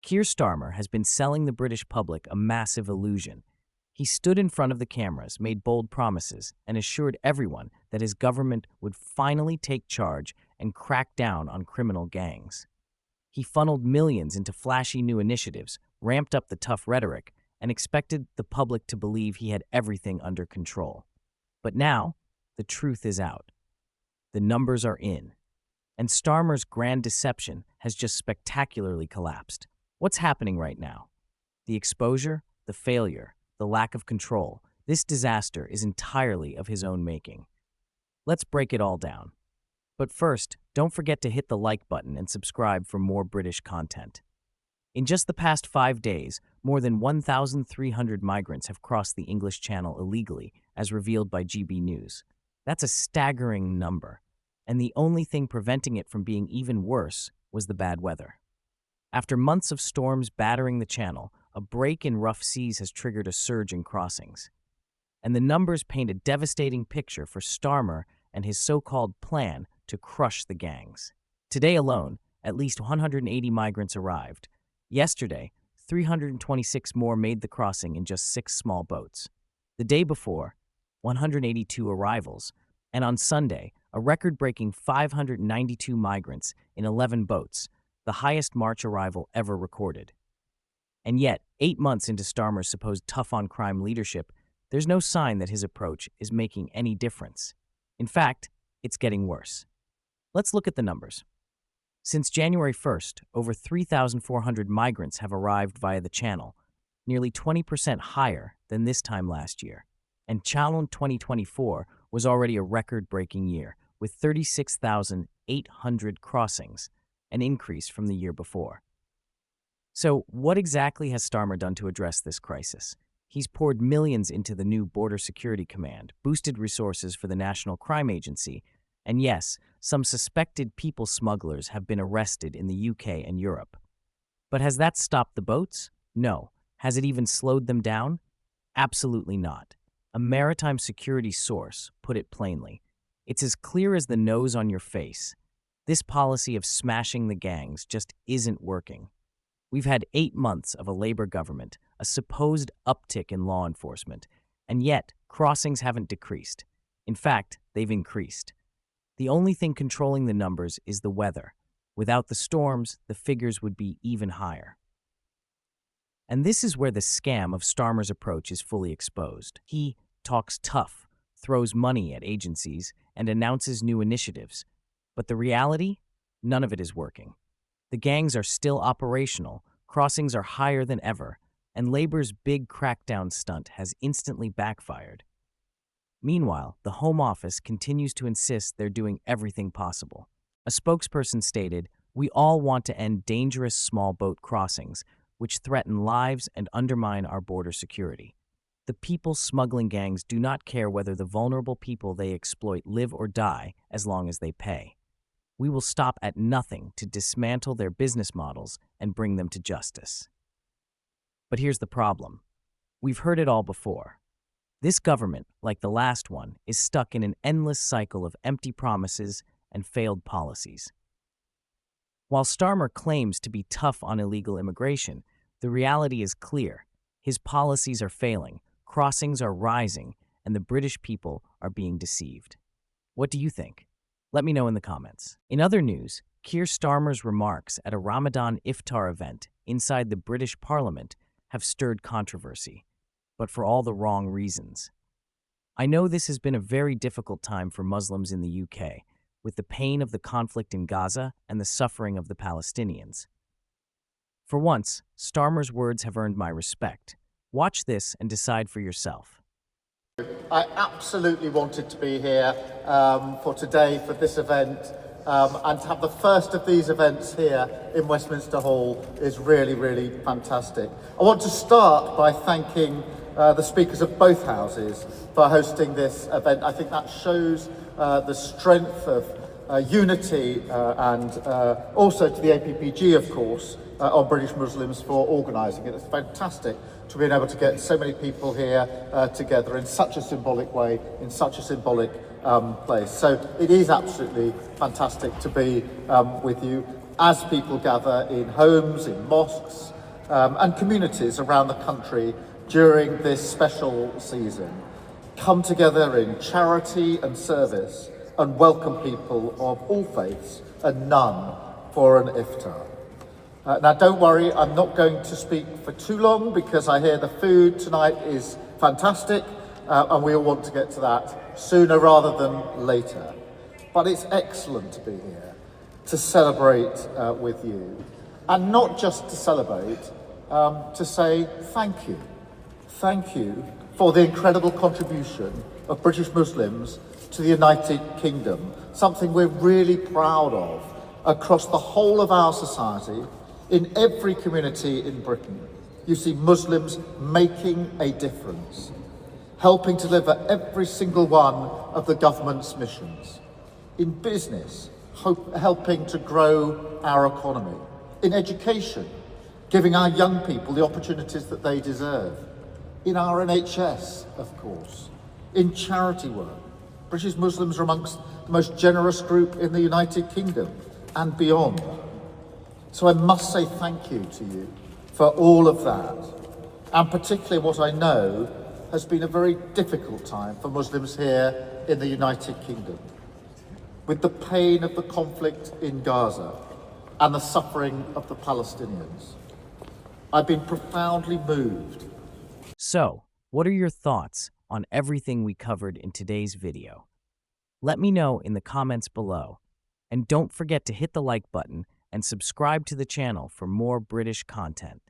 Keir Starmer has been selling the British public a massive illusion. He stood in front of the cameras, made bold promises, and assured everyone that his government would finally take charge and crack down on criminal gangs. He funneled millions into flashy new initiatives, ramped up the tough rhetoric, and expected the public to believe he had everything under control. But now, the truth is out. The numbers are in. And Starmer's grand deception has just spectacularly collapsed. What's happening right now? The exposure, the failure, the lack of control. This disaster is entirely of his own making. Let's break it all down. But first, don't forget to hit the like button and subscribe for more British content. In just the past 5 days, more than 1,300 migrants have crossed the English Channel illegally, as revealed by GB News. That's a staggering number, and the only thing preventing it from being even worse was the bad weather. After months of storms battering the channel, a break in rough seas has triggered a surge in crossings. And the numbers paint a devastating picture for Starmer and his so-called plan to crush the gangs. Today alone, at least 180 migrants arrived. Yesterday, 326 more made the crossing in just 6 small boats. The day before, 182 arrivals, and on Sunday, a record-breaking 592 migrants in 11 boats, the highest March arrival ever recorded. And yet, 8 months into Starmer's supposed tough-on-crime leadership, there's no sign that his approach is making any difference. In fact, it's getting worse. Let's look at the numbers. Since January 1st, over 3,400 migrants have arrived via the channel, nearly 20% higher than this time last year. And Channel 2024 was already a record-breaking year, with 36,800 crossings, an increase from the year before. So, what exactly has Starmer done to address this crisis? He's poured millions into the new Border Security Command, boosted resources for the National Crime Agency, and yes, some suspected people smugglers have been arrested in the UK and Europe. But has that stopped the boats? No. Has it even slowed them down? Absolutely not. A maritime security source put it plainly. It's as clear as the nose on your face. This policy of smashing the gangs just isn't working. We've had 8 months of a Labour government, a supposed uptick in law enforcement, and yet crossings haven't decreased. In fact, they've increased. The only thing controlling the numbers is the weather. Without the storms, the figures would be even higher. And this is where the scam of Starmer's approach is fully exposed. He talks tough, throws money at agencies, and announces new initiatives. But the reality? None of it is working. The gangs are still operational, crossings are higher than ever, and Labour's big crackdown stunt has instantly backfired. Meanwhile, the Home Office continues to insist they're doing everything possible. A spokesperson stated, "We all want to end dangerous small boat crossings, which threaten lives and undermine our border security. The people smuggling gangs do not care whether the vulnerable people they exploit live or die as long as they pay. We will stop at nothing to dismantle their business models and bring them to justice." But here's the problem. We've heard it all before. This government, like the last one, is stuck in an endless cycle of empty promises and failed policies. While Starmer claims to be tough on illegal immigration, the reality is clear. His policies are failing, crossings are rising, and the British people are being deceived. What do you think? Let me know in the comments. In other news, Keir Starmer's remarks at a Ramadan iftar event inside the British Parliament have stirred controversy, but for all the wrong reasons. I know this has been a very difficult time for Muslims in the UK, with the pain of the conflict in Gaza and the suffering of the Palestinians. For once, Starmer's words have earned my respect. Watch this and decide for yourself. I absolutely wanted to be here for today, for this event, and to have the first of these events here in Westminster Hall is really, really fantastic. I want to start by thanking the speakers of both houses for hosting this event. I think that shows the strength of unity and also to the APPG, of course, on British Muslims for organising it. It's fantastic to be able to get so many people here together in such a symbolic way, in such a symbolic place. So it is absolutely fantastic to be with you as people gather in homes, in mosques, and communities around the country during this special season come together in charity and service and welcome people of all faiths and none for an iftar. Now don't worry, I'm not going to speak for too long because I hear the food tonight is fantastic and we all want to get to that sooner rather than later. But it's excellent to be here to celebrate with you, and not just to celebrate, to say thank you. Thank you for the incredible contribution of British Muslims to the United Kingdom, something we're really proud of across the whole of our society. In every community in Britain, you see Muslims making a difference, helping to deliver every single one of the government's missions. In business, helping to grow our economy. In education, giving our young people the opportunities that they deserve. In our NHS, of course. In charity work, British Muslims are amongst the most generous group in the United Kingdom and beyond. So I must say thank you to you for all of that, and particularly what I know has been a very difficult time for Muslims here in the United Kingdom, with the pain of the conflict in Gaza and the suffering of the Palestinians. I've been profoundly moved. So, what are your thoughts on everything we covered in today's video? Let me know in the comments below. And don't forget to hit the like button and subscribe to the channel for more British content.